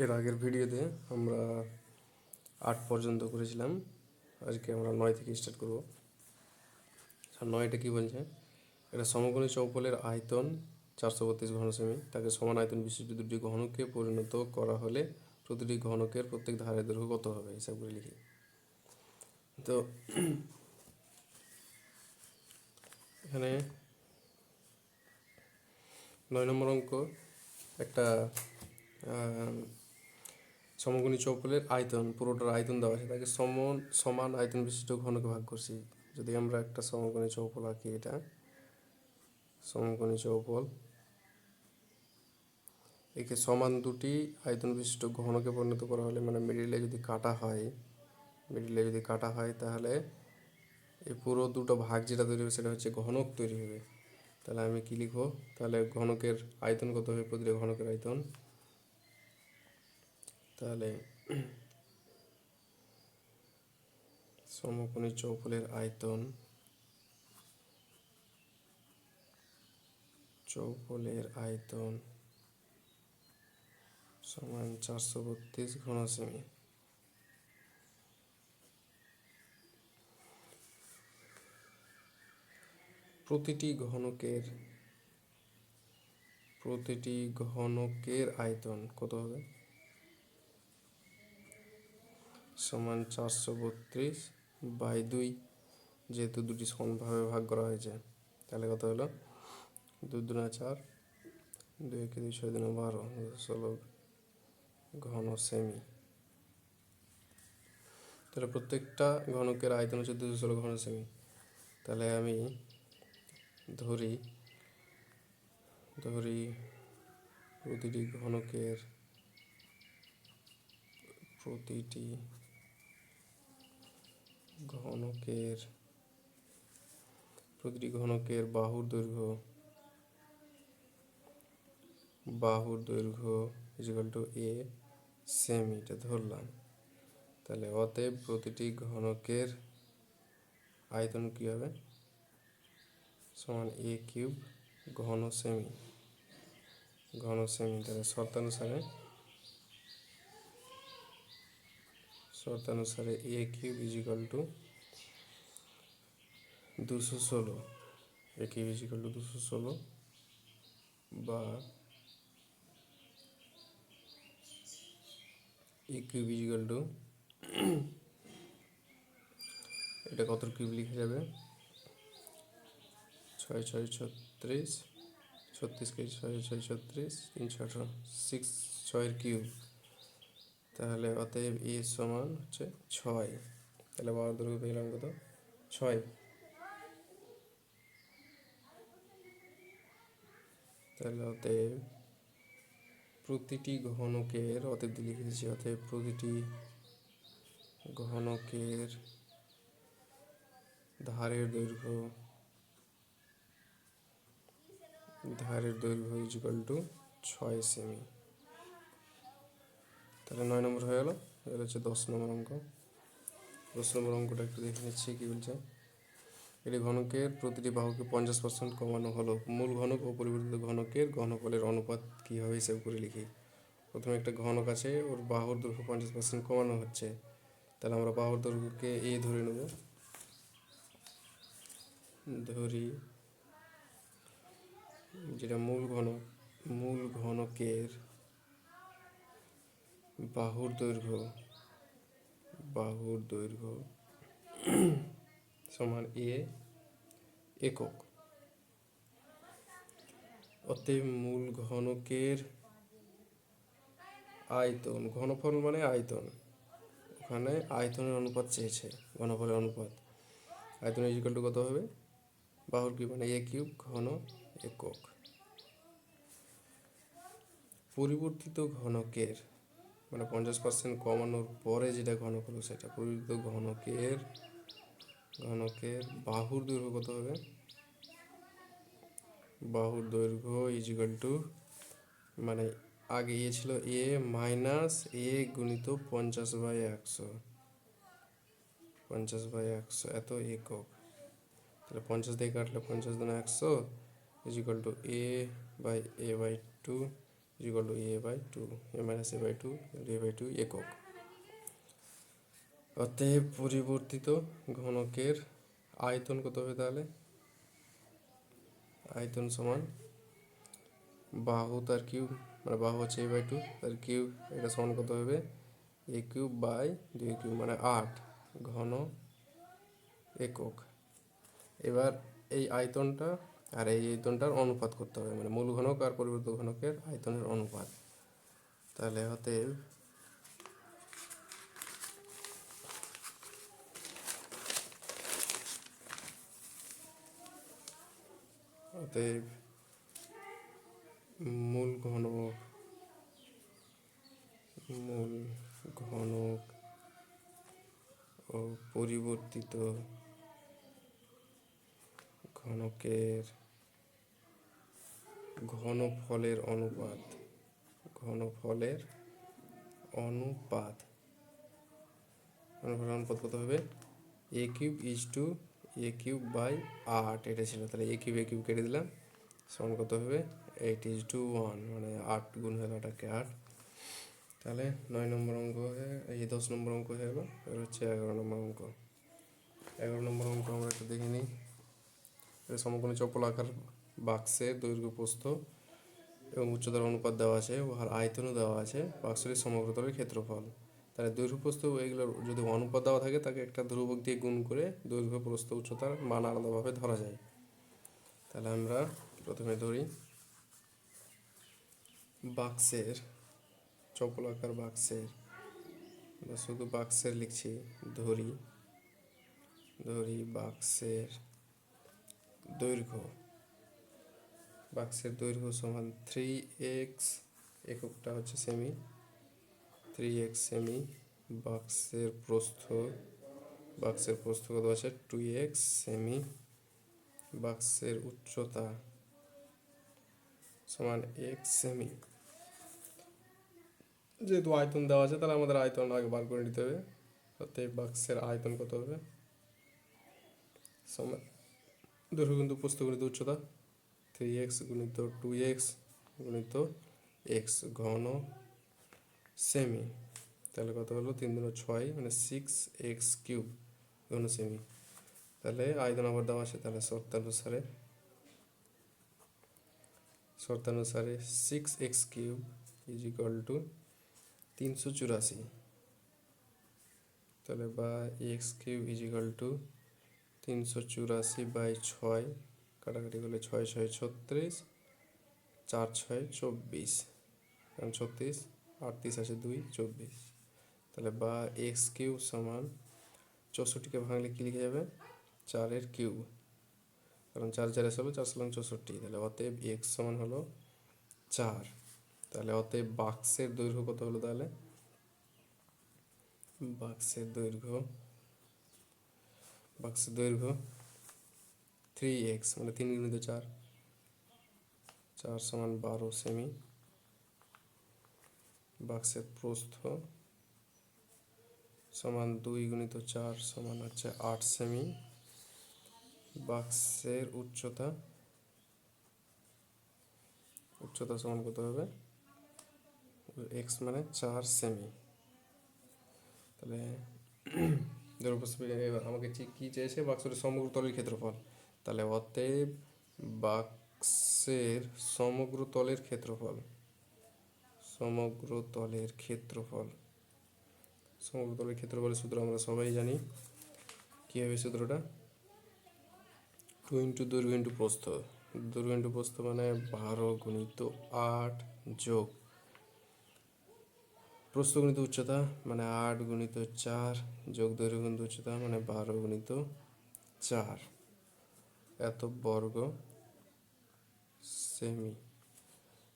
এর আগের ভিডিওতে আমরা 8 পর্যন্ত করেছিলাম। আজকে আমরা 9 থেকে স্টার্ট করব। 9টা কী বলছে, এটা সমকোণী চৌপলের আয়তন 432 ঘন সেমি, তাকে সমান আয়তন বিশিষ্ট দুটি ঘনকে পরিণত করা হলে প্রতিটি ঘনকের প্রত্যেক ধারের দৈর্ঘ্য কত হবে, হিসাব করে লিখি। তো এখানে 9 নম্বর অঙ্ক একটা সমকোণী চৌপলের আয়তন, পুরোটার আয়তন দেওয়া আছে, তাকে সমান আয়তন বিশিষ্ট ঘনকে ভাগ করছি। যদি আমরা একটা সমকোণী চৌপল আঁকি, এটা সমকোণী চৌপল, একে সমান দুটি আয়তন বিশিষ্ট ঘনকে পরিণত করা হলে, মানে মিডিলে যদি কাটা হয় তাহলে এই পুরো দুটো ভাগ যেটা তৈরি হবে সেটা হচ্ছে ঘনক তৈরি হবে। তাহলে আমি কি লিখবো, তাহলে ঘনকের আয়তন কত হবে, প্রতিটি ঘনকের আয়তন, তাহলে সমকোণী চৌপলের আয়তন সমান 432 ঘন সেমি। প্রতিটি ঘনকের আয়তন কত হবে, সমান 432/2, যেহেতু দুটি সমানভাবে ভাগ করা হয়েছে। তাহলে কত হলো, 2 দুনা 4, 2 একে 2, 6 দুনা 12, 16 ঘন সেমি। তাহলে প্রত্যেকটা ঘনকের আয়তন হচ্ছে 216 ঘন সেমি। তাহলে আমি ধরি প্রতিটি ঘনকের বাহুর দৈর্ঘ্য ইকুয়াল টু a সেমি, এটা ধরলাম। তাহলে অতএব প্রতিটি ঘনকের আয়তন কী হবে, সমান a³ ঘন সেমি। তাহলে শর্তানুসারে a³ equal to 216, a³ equal to 216, বা a³ ইকুয়াল টু, এটা কত কিউব লিখে যাবে, 6 6 36, 36 কে 6 6 36, 3 6 6 কিউব। তাহলে অতএব এ সমান হচ্ছে 6। তাহলে বাহুর দৈর্ঘ্য পেলাম কত, 6। তাহলে অতএব প্রতিটি ঘনকের, অতএব লিখে দিচ্ছি, অতএব প্রতিটি ঘনকের ধারের দৈর্ঘ্য ইকুয়াল টু 6 সেমি। তাহলে 9 নম্বর হয়ে গেল। এবার হচ্ছে 10 নম্বর অঙ্ক। 10 নম্বর অঙ্কটা একটু দেখে নিচ্ছি কী বলছে। এটি ঘনকের প্রতিটি বাহুকে 50% কমানো হলো, মূল ঘনক ও পরিবর্তিত ঘনকের ঘনফলের অনুপাত কীভাবে হিসাব করে লিখি। প্রথমে একটা ঘনক আছে, ওর বাহুর দৈর্ঘ্য 50% কমানো হচ্ছে। তাহলে আমরা বাহুর দৈর্ঘ্যকে a ধরে নেব। যেটা মূল ঘনকের বাহুর দৈর্ঘ্য সমান a একক। অতএব মূল ঘনকের আয়তন, ঘনফল মানে আয়তন, ওখানে আয়তনের অনুপাত চেয়েছে, ঘনফলের অনুপাত। আয়তন ইকুয়াল টু কত হবে, বাহুর কিউব মানে a³ ঘন একক। পরিবর্তিত ঘনকের মানে 50% কমানোর পরে যেটা ঘনক হলো সেটা, পরিবর্তিত ঘনকের বাহুর দৈর্ঘ্য কত হবে, বাহুর দৈর্ঘ্য ইকুয়াল টু, মানে আগে এ ছিল a মাইনাস a গুণিত 50/100, 50/100 এত একক। তাহলে 50 দিয়ে কাটলে 50 দুনা 100 equal to a/a/2 equal to a/2, a-a/2 a/2 একক। অতএব পরিবর্তিত ঘনকের আয়তন কত হবে তাহলে? আয়তন সমান বাহু তার কিউব, মানে বাহু হচ্ছে a/2 তার কিউব, এটা সমান কত হবে? a³/2 মানে 8 ঘন একক। এবার এই আয়তনটা আর এই আয়তনটার অনুপাত করতে হবে, মানে মূল ঘনক আর পরিবর্তিত ঘনকের আয়তনের অনুপাত। তাহলে অতএব অতএব মূল ঘনক ও পরিবর্তিত ঘনকের ঘনফলের অনুপাত অনুপাত কত হবে? a³/8 এটা ছিল, তাহলে a³ কেটে দিলাম, সমান কত হবে? 8:1, মানে 8 গুণ হলো 8 তাহলে 9 নম্বর অঙ্ক এই 10 নম্বর অঙ্ক হয়ে গেল। এবার হচ্ছে 11 নম্বর অঙ্ক। 11 নম্বর অঙ্ক আমরা একটু দেখে নিই। সমকোণী চৌপলাকার বাক্সের দৈর্ঘ্য প্রস্থ এবং উচ্চতার অনুপাত দেওয়া আছে, উহার আয়তনও দেওয়া আছে, বাক্সটির সমগ্র তলের ক্ষেত্রফল। তাহলে দৈর্ঘ্য প্রস্থ এগুলোর যদি অনুপাত দেওয়া থাকে তাকে একটা ধ্রুবক দিয়ে গুণ করে দৈর্ঘ্য প্রস্থ উচ্চতার মান আলাদাভাবে ধরা যায়। তাহলে আমরা প্রথমে ধরি বাক্সের চৌপলাকার বাক্সের, শুধু বাক্সের লিখছি, ধরি বাক্সের দৈর্ঘ্য সমান 3x, এককটা হচ্ছে সেমি, 3x সেমি। বাক্সের প্রস্থ কত আছে? 2x semi. বাক্সের উচ্চতা সমান x সেমি। যেহেতু আয়তন দেওয়া আছে তাহলে আমাদের আয়তন আগে বার করে নিতে হবে। অতএব বাক্সের আয়তন কত হবে? সমান দৈর্ঘ্য কিন্তু প্রস্থ গুণিত উচ্চতা, 3x গুণিত 2x গুণিত x ঘন সেমি। তাহলে কত হলো? 3 × 6 মানে 6x³ ঘন সেমি। তাহলে আয়তন আবার দেওয়া আছে, তাহলে শর্তানুসারে 6x³ = 384। তাহলে বা x³ = 384/6, কাটাকাটি করলে 6 × 6 = 36, 4 × 6 = 24, কারণ 36 8 × 3 আছে 2, 24। তাহলে বা x³ সমান 64কে ভাঙলে কী লিখে যাবে? 4-এর কিউব, কারণ 4 4 হলো 4 × 64। তাহলে অতএব x সমান হলো 4। তাহলে অতএব বাক্সের দৈর্ঘ্য কত হলো? তাহলে বাক্সের দৈর্ঘ্য 3x মানে 3 × 4, 4 সমান 12 সেমি। বাক্সের প্রস্থ সমান 2 × 4 সমান হচ্ছে 8 সেমি। বাক্সের উচ্চতা সমান কত হবে? x মানে 4 সেমি। তাহলে এবার আমাকে কী চেয়েছে? বাক্সটির সমগ্র তলের ক্ষেত্রফল। তাহলে অতএব বাক্সের সমগ্র তলের ক্ষেত্রফল সূত্র আমরা সবাই জানি। কী হবে সূত্রটা? 2 × দৈর্ঘ্য × প্রস্থ। দৈর্ঘ্য × প্রস্থ মানে 12 × 8 যোগ প্রস্থ গুণিত উচ্চতা মানে 8 × 4 যোগ দৈর্ঘ্য গুণিত উচ্চতা মানে 12 × 4 এত বর্গ সেমি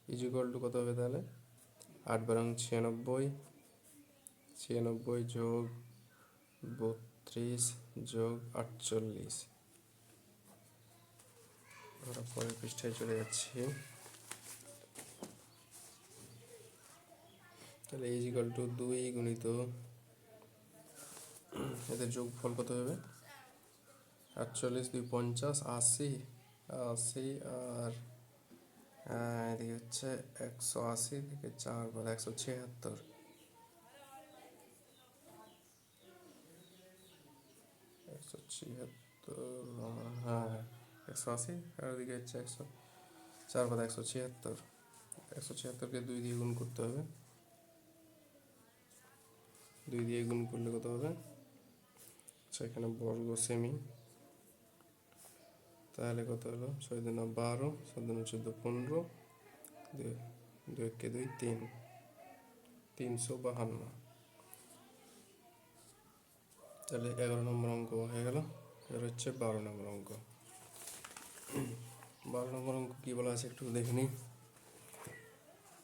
= কত হবে তাহলে? 8 × 96, 96 যোগ 32 যোগ 48। আমরা পরের পৃষ্ঠায় চলে যাচ্ছি। তাহলে = 2 গুণিত এদের যোগফল কত হবে? 48 2 50, 80 আর এদিকে হচ্ছে 180, এদিকে 4 বাদ 176, 176, হ্যাঁ 180, আর ওদিকে হচ্ছে 4 বাদ 176, 176কে 2 দিয়ে গুণ করতে হবে। 2 দিয়ে গুণ করলে কত হবে? আচ্ছা এখানে বর্গ সেমি, তাহলে কত হলো? 6 2 12, 7 2 14 15, 2 1 2 3, 352। তাহলে 11 নম্বর অঙ্ক হয়ে গেল। এবার হচ্ছে 12 নম্বর অঙ্ক। 12 নম্বর অঙ্ক কী বলা আছে একটু দেখে নিই।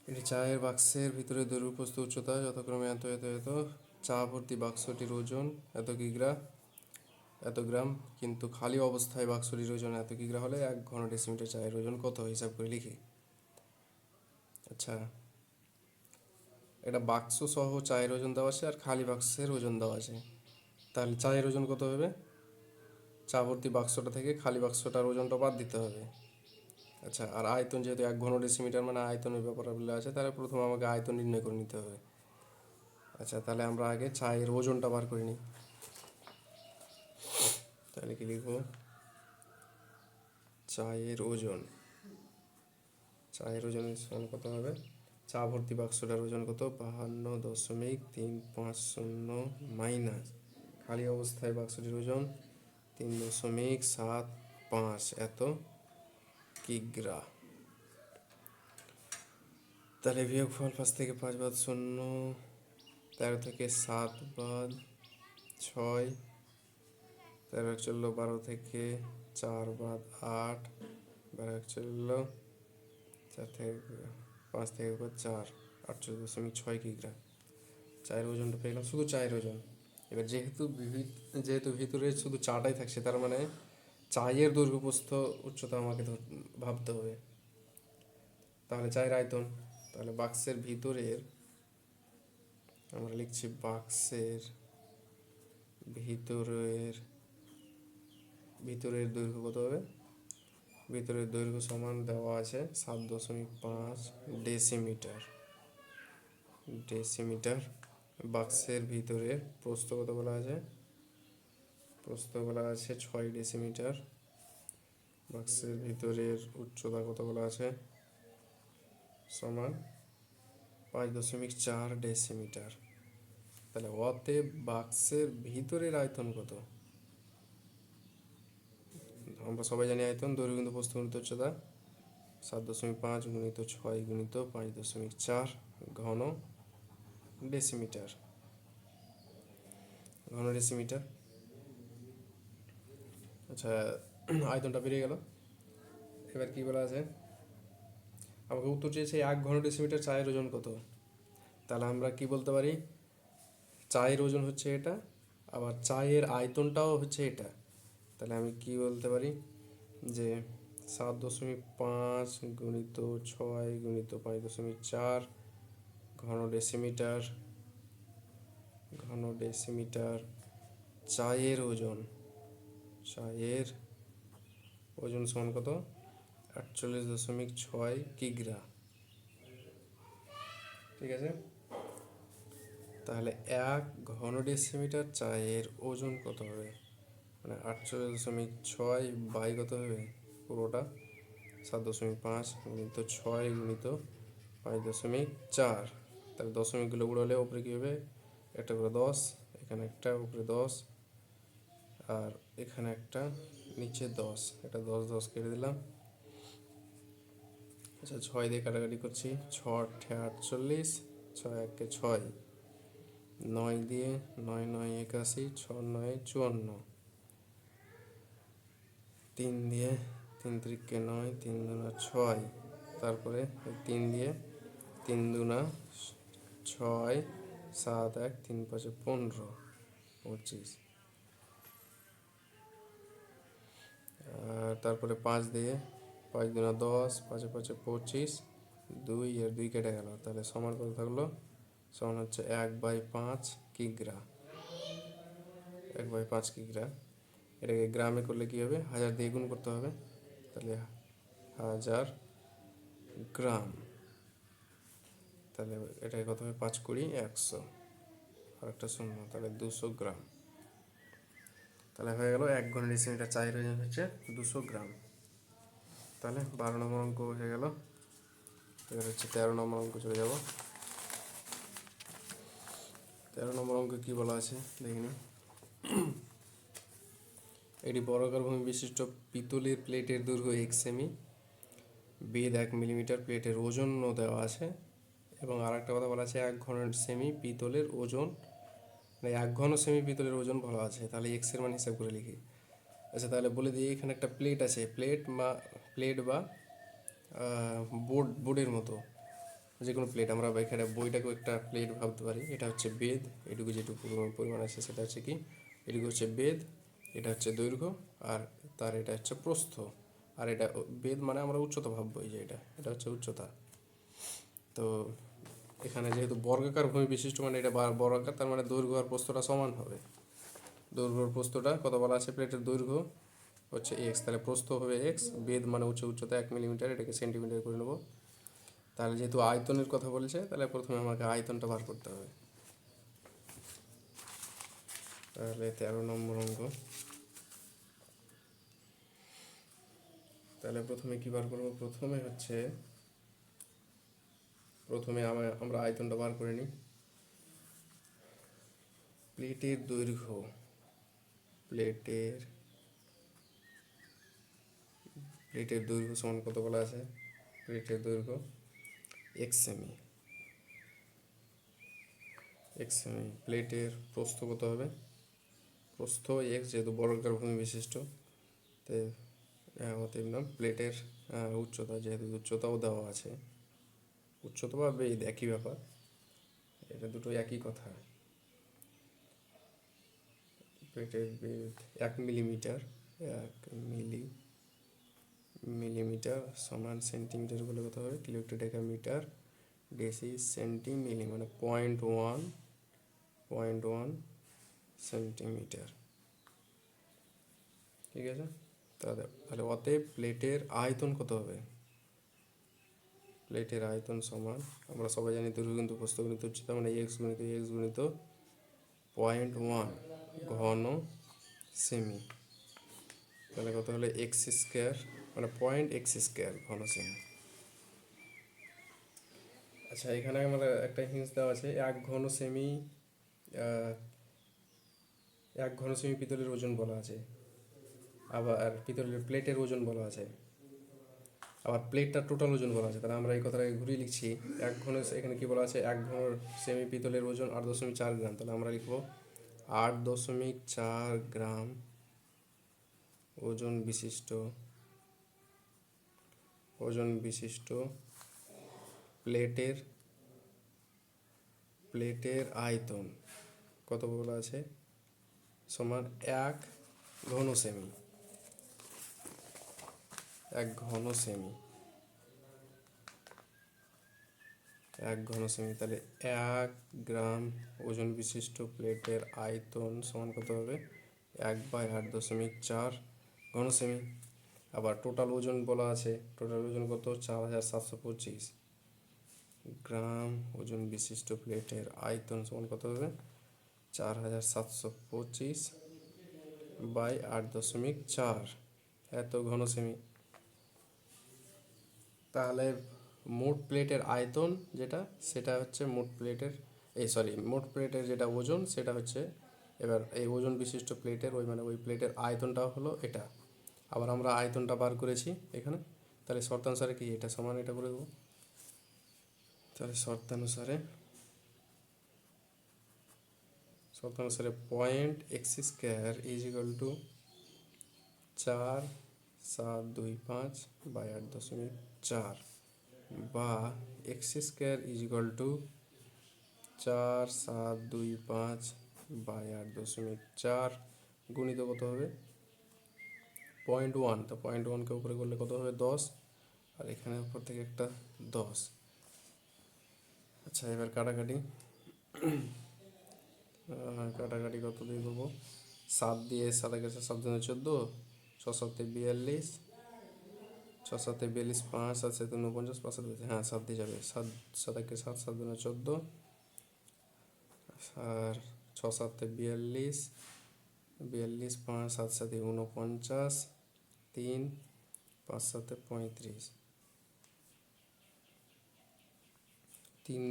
এটি চায়ের বাক্সের ভিতরে দৈর্ঘ্য প্রস্থ উচ্চতা যথাক্রমে এত এত এত, চা ভর্তি বাক্সটির ওজন এত কিগ্রা এত গ্রাম, কিন্তু খালি অবস্থায় বাক্সটির ওজন এত কিগ্রা হলে 1 ঘন ডেসিমিটার চায়ের ওজন কত, হিসাব করে লিখি। আচ্ছা, এটা বাক্স সহ চায়ের ওজন দেওয়া আছে আর খালি বাক্সের ওজন দেওয়া আছে, তাহলে চায়ের ওজন কত হবে? চা ভর্তি বাক্সটা থেকে খালি বাক্সটার ওজনটা বাদ দিতে হবে। আচ্ছা, আর আয়তন যেহেতু 1 ঘন ডেসিমিটার মানে আয়তনের ব্যাপার বলে আছে, তাহলে প্রথমে আমাকে আয়তন নির্ণয় করে নিতে হবে। আচ্ছা, তাহলে আমরা আগে চায়ের ওজনটা বার করে নিই। তাহলে কি লিখবো? চায়ের ওজন, চায়ের ওজনের সমান কত হবে? চা ভর্তি বাক্সটার ওজন কত? 52.350 মাইনাস খালি অবস্থায় বাক্সটির ওজন 3.75 এত কিগ্রা। তাহলে বিয়োগফল 5 থেকে 5 বাদ 0, 13 থেকে 7 বাদ 6, 13 চললো 12 থেকে 4 বাদ 8, 12 চললো 4 থেকে 5 থেকে 4, 48.6 কিগ্রা। চায়ের ওজনটা পেলাম, শুধু চায়ের ওজন। এবার যেহেতু ভিতরে শুধু চাটাই থাকছে, তার মানে চায়ের দৈর্ঘ্য প্রস্থ উচ্চতা আমাকে ভাবতে হবে। তাহলে চায়ের আয়তন, তাহলে বাক্সের ভিতরের, আমরা লিখছি বাক্সের ভিতরের দৈর্ঘ্য কত হবে? ভিতরের দৈর্ঘ্য সমান দেওয়া আছে 7.5 ডেসিমিটার। বাক্সের ভিতরের প্রস্থ কত বলা আছে? প্রস্থ বলা আছে 6 ডেসিমিটার। বাক্সের ভিতরের উচ্চতা কত বলা আছে? সমান 5.4 ডেসিমিটার। তাহলে অতএব বাক্সের ভিতরের আয়তন কত? আমরা সবাই জানি আয়তন দৈর্ঘ্য কিন্তু প্রস্থ গুণিত উচ্চতা, 7.5 গুণিত 6 গুণিত 5.4 ঘন ডেসিমিটার। আচ্ছা, আয়তনটা বেরিয়ে গেল। এবার কি বলা আছে? আমাকে উত্তর চেয়েছে 1 ঘন ডেসিমিটার চায়ের ওজন কত। তাহলে আমরা কি বলতে পারি? চায়ের ওজন হচ্ছে এটা, আবার চায়ের আয়তনটাও হচ্ছে এটা। তাহলে আমি কি বলতে পারি? যে 7.5 গুণিত 6 গুণিত 5.4 ঘন ডেসিমিটার চায়ের ওজন সমান কত? 48.6 কিগ্রা। ঠিক আছে, তাহলে 1 ঘন ডেসিমিটার চায়ের ওজন কত হবে? মানে 48.6 বাই কত হবে? পুরোটা 7.5 গুণিত 6 গুণিত 5.4। তাহলে দশমিকগুলো উড়ালে উপরে কী হবে? একটা করে 10, এখানে একটা, উপরে 10, আর এখানে একটা, নিচে 10। এটা 10 10 কেটে দিলাম। আচ্ছা, 6 দিয়ে কাটাকাটি করছি। 6 48, 6 1 6, 9 দিয়ে 9 9 81, 6 9 54, 3 দিয়ে 3 3 9, 3 2 6, তারপরে 3 দিয়ে 3 2 6, 7 1 3 5 15 25, আর তারপরে 5 দিয়ে 5 2 10, 5 5 25, 2 আর 2 কেটে গেল। তাহলে সমান কত থাকলো? সমান হচ্ছে 1/5 কিগ্রা। 1/5 কিগ্রা। এটাকে গ্রামে করলে কী হবে? 1000 দিয়ে গুণ করতে হবে। তাহলে 1000 গ্রাম। তাহলে এটা কত হবে, 5 20 100, আর একটা শূন্য, তাহলে 200 গ্রাম। তাহলে হয়ে গেল 1 ঘন ডেসিমিটার চায়ের ওজন হচ্ছে 200 গ্রাম। তাহলে 12 নম্বর অঙ্ক হয়ে গেল। এবার হচ্ছে 13 নম্বর অঙ্ক চলে যাব। 13 নম্বর অঙ্কে কী বলা আছে দেখিনি। এটি বর্গাকার ভূমি বিশিষ্ট পিতলের প্লেটের দৈর্ঘ্য 1 সেমি, বেধ 1 মিলিমিটার, প্লেটের ওজনও দেওয়া আছে। এবং আর একটা কথা বলা আছে 1 ঘন সেমি পিতলের ওজন, মানে 1 ঘন সেমি পিতলের ওজন বলা আছে। তাহলে এক্সের মান হিসাব করে লিখি। আচ্ছা তাহলে বলে দিই, এখানে একটা প্লেট আছে, প্লেট বা বোর্ডের মতো যে কোনো প্লেট, আমরা এখানে বইটাকেও একটা প্লেট ভাবতে পারি। এটা হচ্ছে বেধ, এটুকু যেটুকু পরিমাণ আছে সেটা হচ্ছে কি, এটুকু হচ্ছে বেধ, এটা হচ্ছে দৈর্ঘ্য, আর তার এটা হচ্ছে প্রস্থ। আর এটা বেধ মানে আমরা উচ্চতা ভাববো, এই যে এটা হচ্ছে উচ্চতা। তো এখানে যেহেতু বর্গাকার ভূমি বিশিষ্ট মানে এটা বর্গাকার, তার মানে দৈর্ঘ্য আর প্রস্থটা সমান হবে। দৈর্ঘ্য আর প্রস্থটা কত বলা আছে, প্লেটের দৈর্ঘ্য হচ্ছে এক্স, তাহলে প্রস্থ হবে এক্স, বেধ মানে উচ্চতা 1 মিলিমিটার, এটাকে সেন্টিমিটার করে নেবো। তাহলে যেহেতু আয়তনের কথা বলছে, তাহলে প্রথমে আমাকে আয়তনটা বার করতে হবে। তাহলে 13 নম্বর অঙ্ক। তাহলে প্রথমে কী বার করবো, প্রথমে আমরা আয়তনটা বার করে নিই। প্লেটের দৈর্ঘ্য, প্লেটের দৈর্ঘ্য সমান কত বলা আছে, প্লেটের দৈর্ঘ্য এক্স সেমি, প্লেটের প্রস্থ কত হবে, প্রস্থ এক্স, যেহেতু বর্গাকার ভূমি বিশিষ্ট, তাই অতএব নাম প্লেটের উচ্চতা, যেহেতু উচ্চতাও দেওয়া আছে, উচ্চতা বা বেধ একই ব্যাপার, এটা দুটো একই কথা। প্লেটের বেধ 1 মিলিমিটার, 1 মিলিমিটার সমান সেন্টিমিটার বলে কত হবে, কিলোমিটার ডেসি সেন্টিমিলি, মানে 0.1 সেন্টিমিটার। ঠিক আছে, তাহলে অতএব প্লেটের আয়তন কত হবে, প্লেটের আয়তন সমান, আমরা সবাই জানি দৈর্ঘ্য কিন্তু প্রস্থ গুণিত উচ্চতা মানে এক্স গুণিত 0.1 ঘন সেমি। তাহলে কত হলো এক্স স্কোয়ার, মানে 0.x² ঘন সেমি। আচ্ছা এখানে আমরা একটা হিন্স দেওয়া আছে, 1 ঘন সেমি, 1 ঘন সেমি পিতলের ওজন বলা আছে, আবার পিতলের প্লেটের ওজন বলা আছে, আবার প্লেটটার টোটাল ওজন বলা আছে। তাহলে আমরা এই কথাটাকে ঘুরিয়ে লিখছি, 1 ঘন, এখানে কি বলা আছে, 1 ঘন সেমি পিতলের ওজন 8.4 গ্রাম। তাহলে আমরা লিখবো 8.4 গ্রাম ওজন বিশিষ্ট প্লেটের আয়তন কত বলা আছে, সমান 1 ঘন সেমি, 1 ঘন সেমি, 1 ঘন সেমি। তাহলে 1 গ্রাম ওজন বিশিষ্ট প্লেটের আয়তন সমান কত হবে, 1/8.4 ঘন সেমি। আবার টোটাল ওজন বলা আছে, টোটাল ওজন কত, 4725 গ্রাম ওজন বিশিষ্ট প্লেটের আয়তন সমান কত হবে, 4725/8.4, এত ঘন সেমি। তাহলে মোট প্লেটের আয়তন যেটা, সেটা হচ্ছে মোট প্লেটের যেটা ওজন সেটা হচ্ছে, এবার এই ওজন বিশিষ্ট প্লেটের ওই প্লেটের আয়তনটা হলো এটা। আবার আমরা আয়তনটা বার করেছি এখানে, তাহলে শর্তানুসারে কি এটা সমান এটা করে দেবো। তাহলে শর্তানুসারে 0.x² 4725/8.4, বা x² 4725/8.4 গুণিত কত হবে 0.1, তো 0.1কে উপরে করলে কত হবে 10, আর এখানে উপর থেকে একটা 10। আচ্ছা এবার কাটাকাটি কত দিয়ে করবো, 7 দিয়ে 7 গেছে 7 জনে 14, 6 7 42, 6 সাতে 42, 5 7 7 49, 5 7 হ্যাঁ 7 দিয়ে যাবে, 7 7 একে 7, 7 দুগুণে 14, আর 6 7 42, 42 5 7 7 49, 3 5 7 35, 3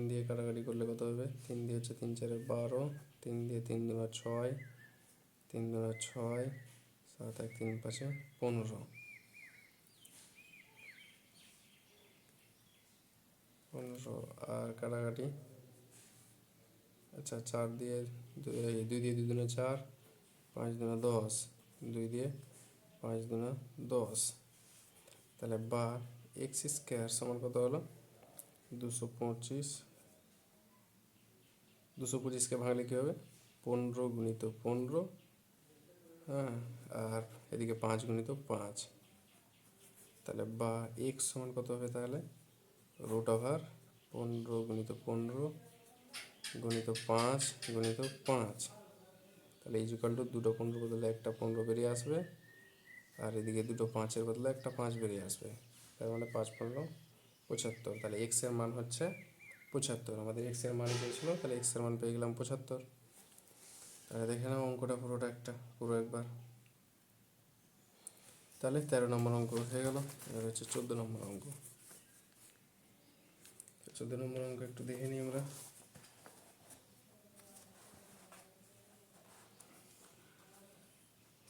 দিয়ে কাটাকাটি করলে কত হবে? 3 দিয়ে হচ্ছে 3 4 12, 3 দিয়ে 3 দুগুণে 6, 3 দুগুণে 6, 7 1 3 5 15, 15 আর কাটাকাটি, আচ্ছা 4 দিয়ে 2 দিয়ে 2 দুগুণে 4, 5 দুগুণে 10, 2 দিয়ে 5 দুগুণে 10, তাহলে বা এক্স স্কোয়ার সমান কত হলো? 225, 225কে ভাঙলে কী হবে? 15 গুণিত 15, হ্যাঁ, আর এদিকে 5 গুণিত 5, তাহলে বা এক্স সমান কত হবে তাহলে? রুট ওভার 15 গুণিত 15 গুণিত 5 গুণিত 5, তাহলে ইজিক্যাল টু দুটো 15 বদলে একটা 15 বেরিয়ে আসবে, আর এদিকে দুটো 5-এর বদলে একটা 5 বেরিয়ে আসবে, তার মানে 5 15 75, তাহলে এক্সের মান হচ্ছে 75। আমাদের এক্সের মান পেয়েছিল, তাহলে এক্সের মান পেয়ে গেলাম 75। তাহলে দেখে নাও অঙ্কটা পুরোটা পুরো একবার। তাহলে 13 নম্বর অঙ্ক হয়ে গেল। এবার হচ্ছে 14 নম্বর অঙ্ক। 14 নম্বর অঙ্ক একটু দেখে নিই আমরা।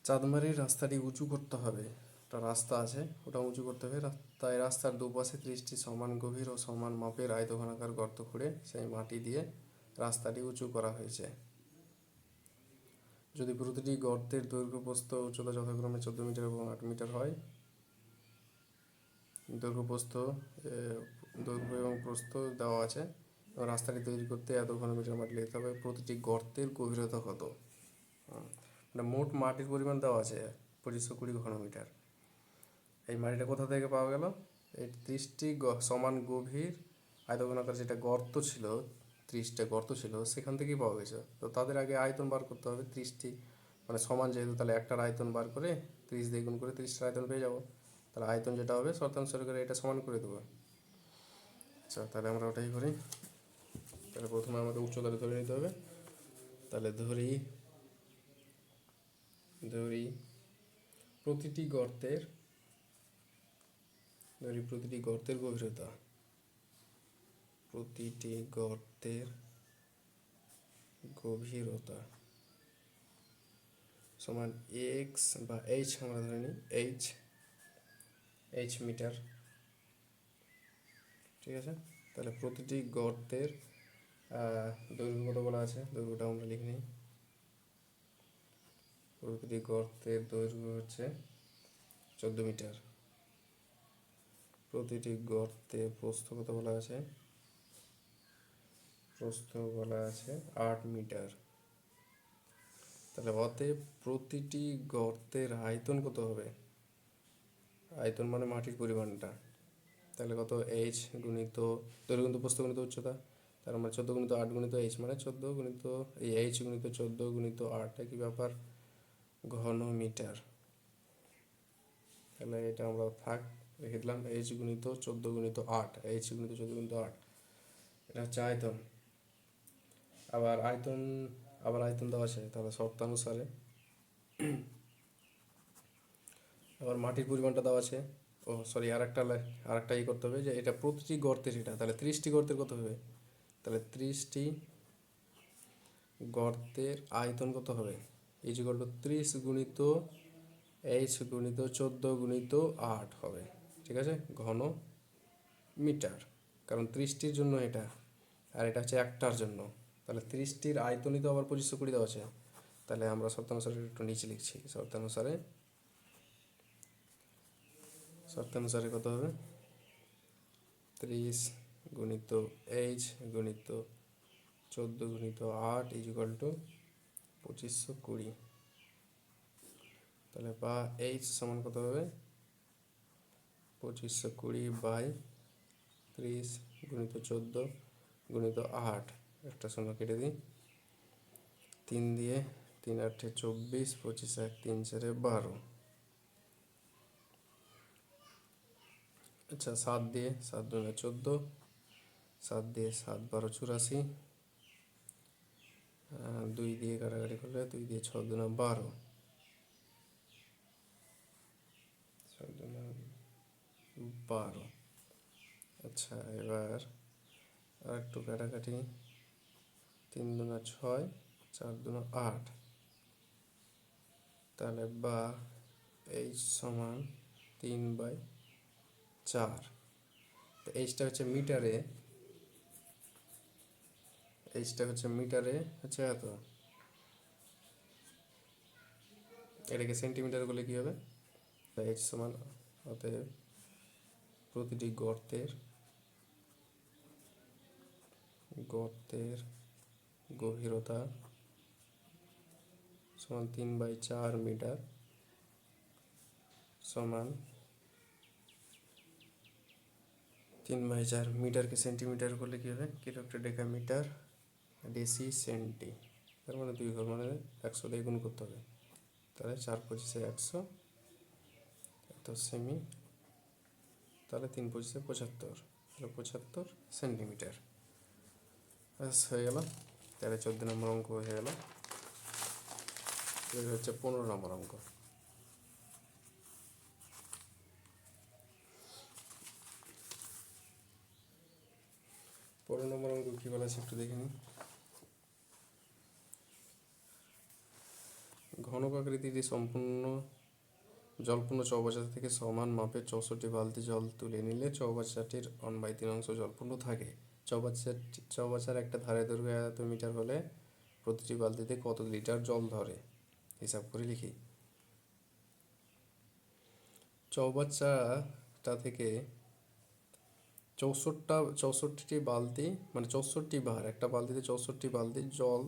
চাঁদমারির রাস্তাটি উঁচু করতে হবে, একটা রাস্তা আছে ওটা উঁচু করতে হবে, তাই রাস্তার দুপাশে 30টি সমান গভীর ও সমান মাপের আয়তঘনাকার গর্ত খুঁড়ে সেই মাটি দিয়ে রাস্তাটি উঁচু করা হয়েছে। যদি প্রতিটি গর্তের দৈর্ঘ্য প্রস্থ উচ্চতা যথাক্রমে 14 মিটার এবং 8 মিটার হয়, দৈর্ঘ্য এবং প্রস্থ দেওয়া আছে, এবং রাস্তাটি তৈরি করতে এত ঘনমিটার মাটি লিখতে হবে, প্রতিটি গর্তের গভীরতা কত? মানে মোট মাটির পরিমাণ দেওয়া আছে 2520 ঘনমিটার। এই মাটিটা কোথা থেকে পাওয়া গেল? এই 30টি সমান গভীর আয়তঘনাকার যেটা গর্ত ছিল, 30টা গর্ত ছিল, সেখান থেকেই পাওয়া গেছে। তো তাদের আগে আয়তন বার করতে হবে 30টি, মানে সমান যেহেতু, তাহলে একটার আয়তন বার করে 30 দিয়ে গুণ করে 30টার আয়তন পেয়ে যাবো। তাহলে আয়তন যেটা হবে শর্তানুসারে করে এটা সমান করে দেবো। আচ্ছা, তাহলে আমরা ওটাই করি। তাহলে প্রথমে আমাদের উচ্চতাটা ধরে নিতে হবে। তাহলে ধরি প্রতিটি গর্তের গভীরতা, সমান এক্স বা এইচ, আমরা ধরে নিই এইচ মিটার, ঠিক আছে। তাহলে প্রতিটি গর্তের দৈর্ঘ্য কত বলা আছে, দৈর্ঘ্যটা আমরা লিখে নিই। প্রতিটি গর্তের দৈর্ঘ্য হচ্ছে 14 মিটার। প্রতিটি গর্তে প্রস্থ কত বলা আছে? প্রস্থ বলা আছে 8 মিটার। তাহলে অতএব প্রতিটি গর্তের আয়তন কত হবে? আয়তন মানে মাটির পরিমাণটা, তাহলে কত? এইচ গুণিত দৈর্ঘ্য গুণিত প্রস্থ গুণিত উচ্চতা, তার মানে 14 গুণিত 8 গুণিত এইচ, মানে 14 গুণিত এই এইচ গুণিত 14 গুণিত 8, একই ব্যাপার, ঘন মিটার। তাহলে এটা আমরা থাক রেখে দিলাম, এইচ গুণিত 14 গুণিত 8, এইচ গুণিত 14 গুণিত 8, এটা হচ্ছে আয়তন। আবার আয়তন দেওয়া আছে, তাহলে শর্তানুসারে আবার মাটির পরিমাণটা দেওয়া আছে। আরেকটা করতে হবে যে এটা প্রতিটি গর্তের, এটা তাহলে 30টি গর্তের কত হবে? তাহলে 30টি গর্তের আয়তন কত হবে? ইকুয়াল টু 30 গুণিত এইচ গুণিত 14 গুণিত 8 হবে, ঠিক আছে, ঘন মিটার। কারণ 30টির জন্য এটা, আর এটা হচ্ছে একটার জন্য। তাহলে 30টির আয়তনই তো আবার 2520 দেওয়া আছে। তাহলে আমরা শর্তানুসারে একটু নিচে লিখছি, শর্তানুসারে কত হবে? 30 গুণিত এইচ গুণিত 14 গুণিত 8 ইকুয়াল টু 2520। তাহলে বা এইচ সমান কত হবে? 2520 বাই 30 গুণিত 14 গুণিত 8, একটা শূন্য কেটে দিই, 3 দিয়ে 3 8 24, 25 1 3 4 12, আচ্ছা 7 দিয়ে 7 দুগুণে 14, 7 দিয়ে 7 12 84, 2 দিয়ে কাটাকাটি করলে 2 দিয়ে 6 দুগুণে 12, 6 দুগুণে 12। আচ্ছা এবার আর একটু কাটাকাটি, 3 দুগুণে 6, 4 দুগুণে 8, তাহলে বা h সমান 3/4। তো এইচটা হচ্ছে মিটারে, এইচটা হচ্ছে মিটারে হচ্ছে এত, এটাকে সেন্টিমিটার করলে কী হবে? এইচ সমান, অতএব প্রতিটি গর্তের গভীরতা সমান 3/4 মিটার সমান 3/4 মিটারকে সেন্টিমিটার করলে কী হবে? কিলোমিটার ডেকামিটার ডেসি সেন্টি, তার মানে 2 ঘর মানে 100 দিয়ে গুণ করতে হবে, তাহলে 4×25 100, এত সেমি, তাহলে 3×25 75, তাহলে 75 সেন্টিমিটার। ব্যাস হয়ে গেল, তাহলে 14 নম্বর অঙ্ক হয়ে গেল। এটা হচ্ছে 15 নম্বর অঙ্ক। 15 নম্বর অঙ্ক কী বলা আছে একটু দেখে নিই। ঘনক আকৃতিটি সম্পূর্ণ জলপূর্ণ চৌবাচ্চা থেকে সমান মাপের 64 বালতি জল তুলে নিলে চৌবাচ্চাটির 1/3 অংশ জলপূর্ণ থাকে। চৌবাচ্চার একটা ধারে দৈর্ঘ্য 1 মিটার হলে প্রতিটি বালতিতে কত লিটার জল ধরে? হিসাব করে লিখি। চৌবাচ্চাটা থেকে 64টি বালতি, মানে 64 বার, একটা বালতিতে 64 বালতি জল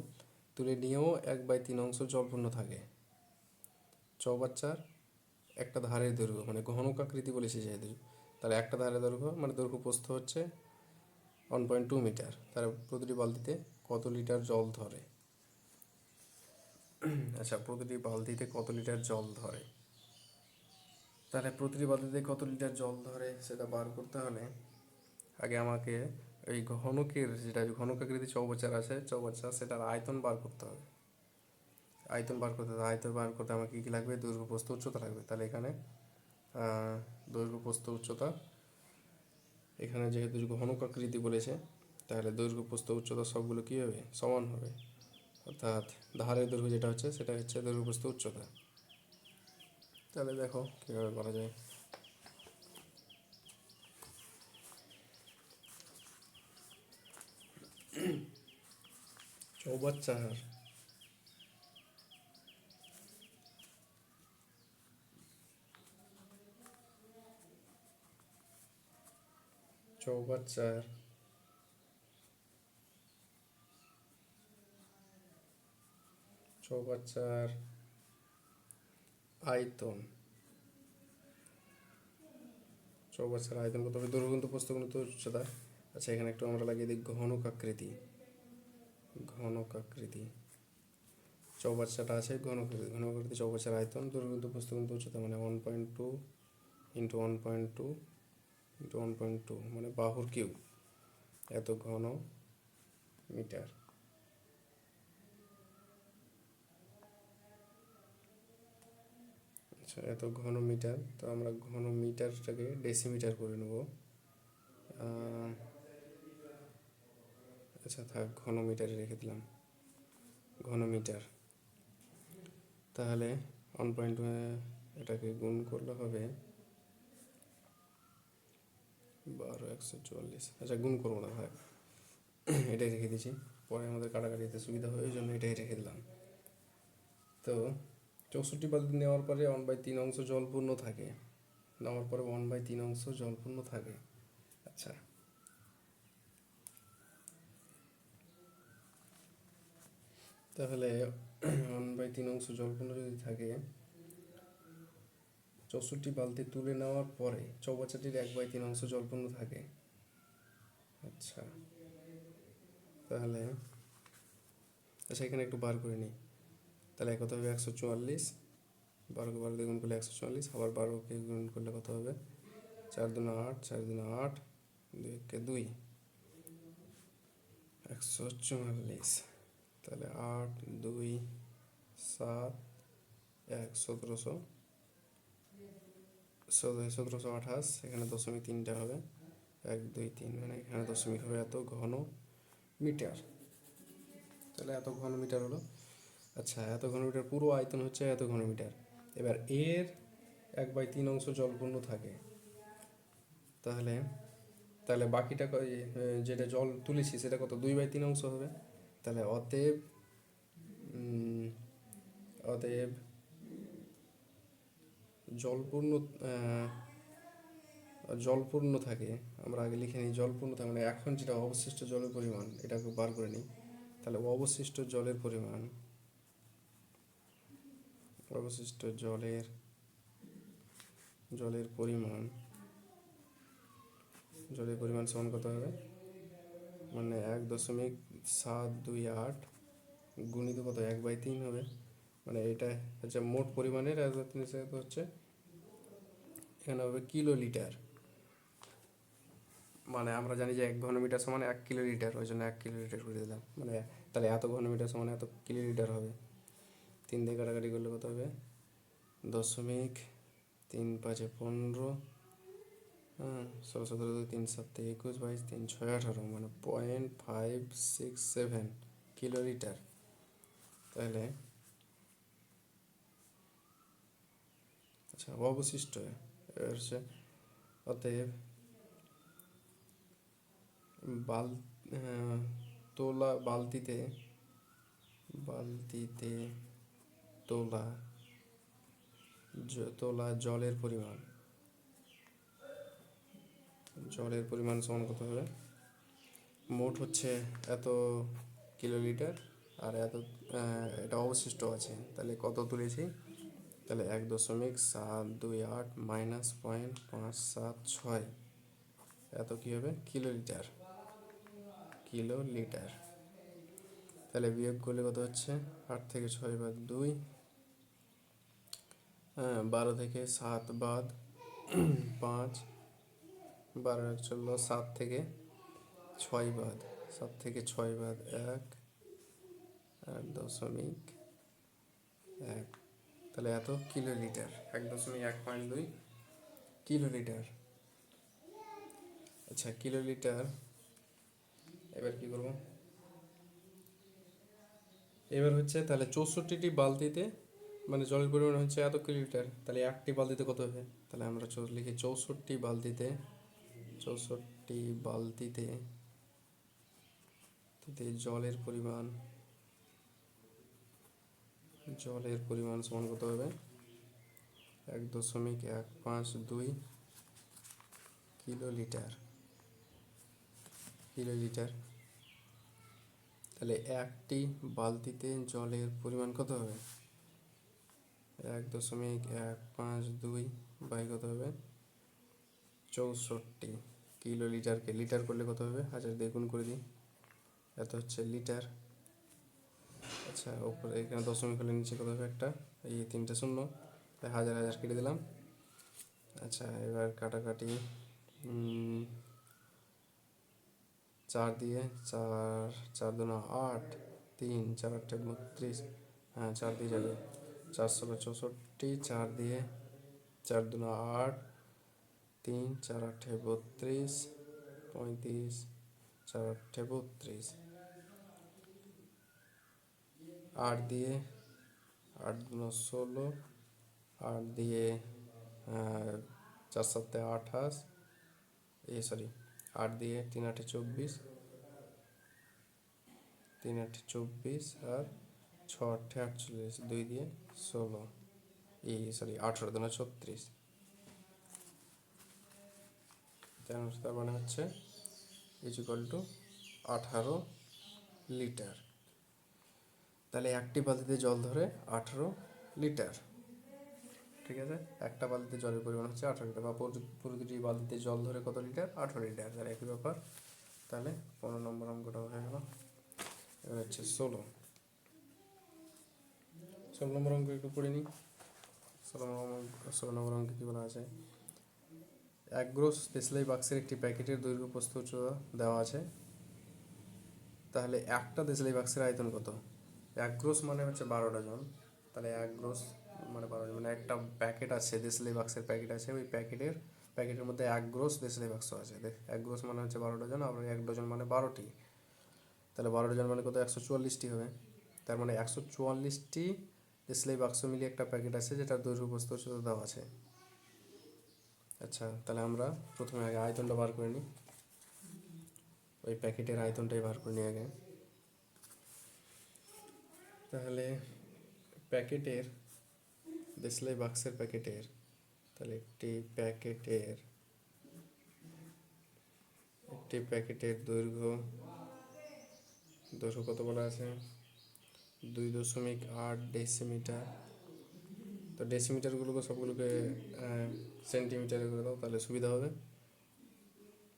তুলে নিয়েও 1/3 অংশ জলপূর্ণ থাকে। চৌবাচ্চার একটা ধারের দৈর্ঘ্য, মানে ঘনক আকৃতি বলেছে যেহেতু, তাহলে একটা ধারের দৈর্ঘ্য মানে দৈর্ঘ্য প্রস্থ হচ্ছে 1.2 মিটার, তার প্রতিটি বালতিতে কত লিটার জল ধরে? আচ্ছা প্রতিটি বালতিতে কত লিটার জল ধরে, তাহলে প্রতিটি বালতিতে কত লিটার জল ধরে সেটা বার করতে হলে আগে আমাকে এই ঘনকের, যেটা ঘনকাকৃতি চৌবাচ্চার আছে চৌবাচ্চা, সেটার আয়তন বার করতে হবে। আয়তন বার করতে আমাকে কী লাগবে? দৈর্ঘ্য প্রস্থ উচ্চতা লাগবে। তাহলে এখানে দৈর্ঘ্য প্রস্থ উচ্চতা, এখানে যেহেতু ঘনকাকৃতি বলেছে তাহলে দৈর্ঘ্য প্রস্থ উচ্চতা সবগুলো কী হবে? সমান হবে, অর্থাৎ ধারের দৈর্ঘ্য যেটা হচ্ছে সেটা হচ্ছে দৈর্ঘ্য প্রস্থ উচ্চতা। তাহলে দেখো কীভাবে করা যায়। চৌবাচ্চার চৌবাচ্চার চৌবাচ্চার আয়তন, চৌবাচ্চার আয়তন কত হবে? দৈর্ঘ্য কিন্তু প্রস্থ কিন্তু উচ্চতা। আচ্ছা এখানে একটু আমরা লাগিয়ে দিই ঘনকাকৃতি। চৌবাচ্চাটা আছে ঘনকাকৃতি চৌবাচ্চার আয়তন, দৈর্ঘ্য কিন্তু প্রস্থ কিন্তু উচ্চতা, মানে 1.2 ইন্টু 1.2 ইন্টু 1.2 মানে বাহুর কিউব, এত ঘন মিটার। আচ্ছা এত ঘন মিটার, তো আমরা ঘন মিটারটাকে ডেসিমিটার করে নেব। আচ্ছা থাক, ঘন মিটারে রেখে দিলাম, ঘন মিটার। তাহলে 1.2 এটাকে গুণ করলে হবে 12 144। আচ্ছা গুণ করবো না, থাক এটাই রেখে দিয়েছি, পরে আমাদের কাটাকাটিতে সুবিধা হয় ওই জন্য এটাই রেখে দিলাম। তো 64 বালতি নেওয়ার পরে 1/3 অংশ জলপূর্ণ থাকে, নেওয়ার পরে 1/3 অংশ জলপূর্ণ থাকে। আচ্ছা তাহলে 1/3 অংশ জলপূর্ণ যদি থাকে, 64 বালতি তুলে নেওয়ার পরে চৌবাচ্চাটির 1/3 অংশ জলপূর্ণ থাকে। আচ্ছা তাহলে আচ্ছা এখানে একটু বার করে নিই, তাহলে কত হবে? 144, 12কে 12 দিয়ে গুণ করলে 144, আবার 12কে গুণ করলে কত হবে? 4 दूना 8, 4 दूना 8, 2 के 2, 144। তাহলে 8 2 7 1 1728, এখানে দশমিক 3টা হবে, 1 2 3, মানে এখানে দশমিক হবে এত ঘন মিটার। তাহলে এত ঘন মিটার হলো। আচ্ছা, এত ঘন মিটার পুরো আয়তন হচ্ছে এত ঘন মিটার। এবার এর 1/3 অংশ জলপূর্ণ থাকে, তাহলে তাহলে বাকিটা যেটা জল তুলেছি সেটা কত, 2/3 অংশ হবে। তাহলে অতএব অতএব জলপূর্ণ থাকে, আমরা আগে লিখে নিই জলপূর্ণ থাকে, মানে এখন যেটা অবশিষ্ট জলের পরিমাণ এটাকে বার করে নিই। তাহলে অবশিষ্ট জলের পরিমাণ জলের পরিমাণ সমান কত হবে, মানে 1.728 গুণিত কত, 1/3 হবে। মানে এটা হচ্ছে মোট পরিমাণের 1/3 হচ্ছে, এখানে হবে কিলো লিটার। মানে আমরা জানি যে 1 ঘনমিটার সমান 1 কিলো লিটার, ওই জন্য 1 কিলো লিটার করে দিলাম। মানে তাহলে এত ঘনমিটার সমান এত কিলো লিটার হবে। 3 দিয়ে কাটাকাটি করলে কত হবে, 0.3 5 15, 16 17 2 3 7 21 22 3 6 18, মানে 0.567 কিলো লিটার। তাহলে আচ্ছা, অবশিষ্ট এবার হচ্ছে, অতএব তোলা বালতিতে তোলা জলের পরিমাণ সমান কত হবে, মোট হচ্ছে এত কিলো লিটার, আর এত এটা অবশিষ্ট আছে, তাহলে কত তুলেছি, তাহলে 1.728 মাইনাস 0.576, এত কী হবে, কিলো লিটার। তাহলে বিয়োগ করলে কত হচ্ছে, 8 থেকে 6 বাদ 2, 12 থেকে 7 বাদ 5, 12 চললো, 7 থেকে 6 বাদ 1, 8.1, তাহলে এত কিলো লিটার, 1.152 কিলো লিটার। আচ্ছা, কিলো লিটার। এবার কি করব, এবার হচ্ছে তাহলে 64টি বালতিতে, মানে জলের পরিমাণ হচ্ছে এত কিলো লিটার, তাহলে একটি বালতিতে কত হবে, তাহলে আমরা লিখি 64 বালতিতে জলের পরিমাণ সমান কত হবে, 1.152 কিলো লিটার। তাহলে একটি বালতিতে জলের পরিমাণ কত হবে, 1.152 বাই কত হবে, 64 কিলো লিটারকে লিটার করলে কত হবে, 1000 দিয়ে গুণ করে দিই, এত হচ্ছে লিটার। আচ্ছা, উপরে এখানে দশমিক হলে নিচে কত হবে, একটা, এই 3টে শূন্য, তাই 1000 কেটে দিলাম। আচ্ছা, এবার কাটাকাটি, 4 দিয়ে 4, 4 দুনা 8, 3 4 8 32, 4 দিয়ে যাবে, 4 16 64, 4 দিয়ে 4 দুনা 8, 3 4 8 32, 35, 4 8 32, 8 দিয়ে 8 দুনা 16, 8 দিয়ে 4 7 28, 8 দিয়ে 3 8 24, 3 8 24, আর 6 8 48, 2 দিয়ে 16, 18 দুনা 36, তার মানে হচ্ছে = 18 লিটার। তাহলে একটি বালতিতে জল ধরে 18 লিটার। ঠিক আছে, একটা বালতিতে জলের পরিমাণ হচ্ছে 18 লিটার, বা প্রতিটি বালতিতে জল ধরে কত লিটার, 18 লিটার। তাহলে একই ব্যাপার। তাহলে 15 নম্বর অঙ্কটা হয়ে গেল। এবার হচ্ছে 16 নম্বর অঙ্ক একটু পড়ে নিই। 16 নম্বর অঙ্কে কী বলা আছে, এক গ্রোস দেশলাই বাক্সের একটি প্যাকেটের দৈর্ঘ্য প্রস্থ উচ্চতা দেওয়া আছে, তাহলে একটা দেশলাই বাক্সের আয়তন কত? এক গ্রোস মানে হচ্ছে 12 ডজন, তাহলে এক গ্রোস মানে 12 ডজন, মানে একটা প্যাকেট আছে, দেশলাই বাক্সের প্যাকেট আছে, ওই প্যাকেটের মধ্যে এক গ্রোস দেশলাই বাক্স আছে। এক গ্রোস মানে হচ্ছে 12 ডজন, আবার এক ডজন মানে 12টি, তাহলে 12 ডজন মানে কত? 144টি হবে। তার মানে 144টি দেশলাই বাক্স মিলিয়ে একটা প্যাকেট আছে, যেটার দৈর্ঘ্য প্রস্থ উচ্চতা দেওয়া আছে। আচ্ছা, তাহলে আমরা প্রথমে আগে আয়তনটা বার করে নিই, ওই প্যাকেটের আয়তনটাই বার করে নিই আগে। তাহলে প্যাকেটের দেশলাই বাক্সের প্যাকেটের, তাহলে একটি প্যাকেটের দৈর্ঘ্য কত বলা আছে? 2.8 ডেসিমিটার। তো ডেসিমিটারগুলোকে সবগুলোকে সেন্টিমিটারে করে দাও, তাহলে সুবিধা হবে।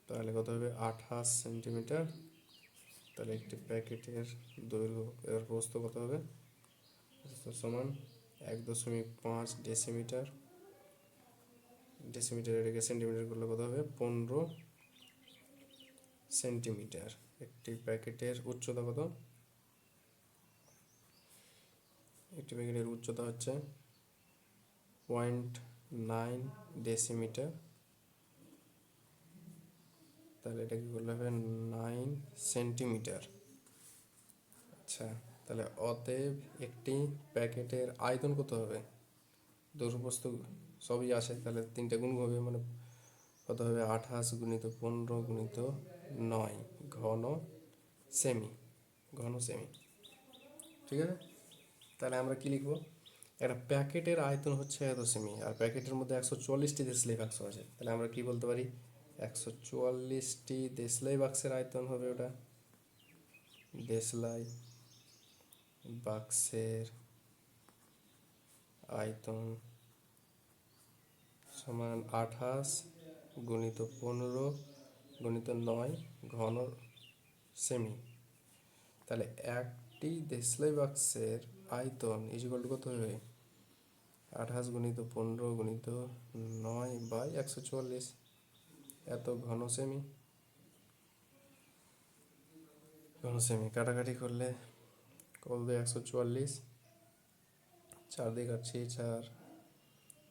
তাহলে কত হবে? 28 সেন্টিমিটার। তাহলে একটি প্যাকেটের দৈর্ঘ্য এর প্রস্থ কত হবে? সমান 1.5 ডেসিমিটার। ডেসিমিটার এটাকে সেন্টিমিটার করলে কত হবে? 15 সেন্টিমিটার। একটি প্যাকেটের উচ্চতা কত? একটি প্যাকেটের উচ্চতা হচ্ছে 0.9 ডেসিমিটার। তাহলে এটা কি করলে হবে? 9 সেন্টিমিটার। আচ্ছা, তাহলে অতএব একটি প্যাকেটের আয়তন কত হবে? দৈর্ঘ্য প্রস্থ সবই আসে, তাহলে 3টে গুণ হবে, মানে কত হবে? 28 গুণিত 15 গুণিত 9 ঘন সেমি। ঠিক আছে, তাহলে আমরা কি লিখবো? একটা প্যাকেটের আয়তন হচ্ছে এত সেমি, আর প্যাকেটের মধ্যে 144টি দেশলাই বাক্স আছে, তাহলে আমরা কি বলতে পারি? 144টি দেশলাই বাক্সের আয়তন হবে ওটা। দেশলাই বাক্সের আয়তন সমান 28 গুণিত 15 গুণিত 9 ঘন সেমি। তাহলে একটি দেশলাই বাক্সের আয়তন ইজিক্যাল টু কত হবে? 28 গুণিত 15 গুণিত 9/144, এত ঘন সেমি। কাটাকাটি করলে কত? 144, 4 দিয়ে কাটছি, 4,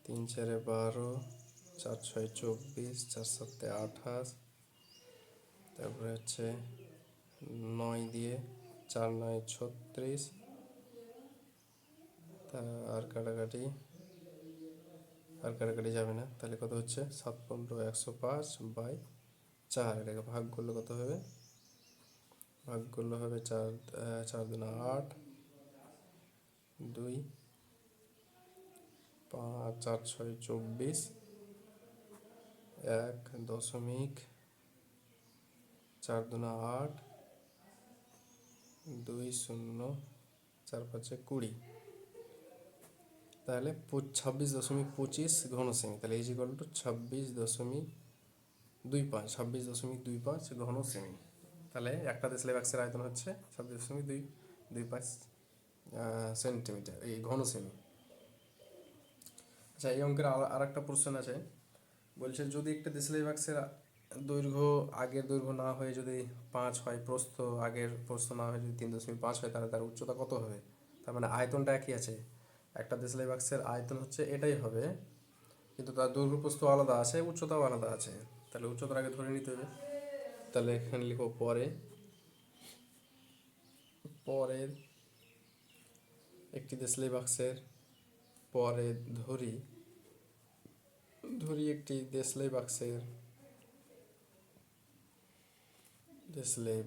3 4 12, 4 6 24, 4 7 28, তারপরে হচ্ছে 9 দিয়ে, 4 9 36, আর কাটাকাটি যাবে না, তাহলে কত হচ্ছে? 7 15 105/4। এটাকে ভাগ করলে কত হবে? 4 4 2 8, 2 5 4 6 24, 1.4 2 8, 2 0 4 5 20, তাহলে 26.25 ঘন সেমি। তাহলে ইজিক্যাল টু 26.25 ঘন সেমি। তাহলে একটা দেশলাই বাক্সের আয়তন হচ্ছে 26.25 সেন্টিমিটার, এই ঘন সেমি। আচ্ছা, এই অঙ্কের আর একটা প্রশ্ন আছে, বলছে যদি একটা দেশলাই বাক্সের দৈর্ঘ্য আগের দৈর্ঘ্য না হয়ে যদি 5 হয়, প্রস্থ আগের প্রস্থ না হয়ে যদি 3.5 হয়, তাহলে তার উচ্চতা কত হবে? তার মানে আয়তনটা একই আছে, একটা দেশলাই বাক্সের আয়তন হচ্ছে এটাই হবে, কিন্তু তার দৈর্ঘ্য প্রস্থ আলাদা আছে, উচ্চতাও আলাদা আছে। তাহলে উচ্চতার আগে ধরে নিতে হবে। তাহলে এখানে লিখো পরের একটি দেশলাই বাক্সের, পরে ধরি একটি দেশলাই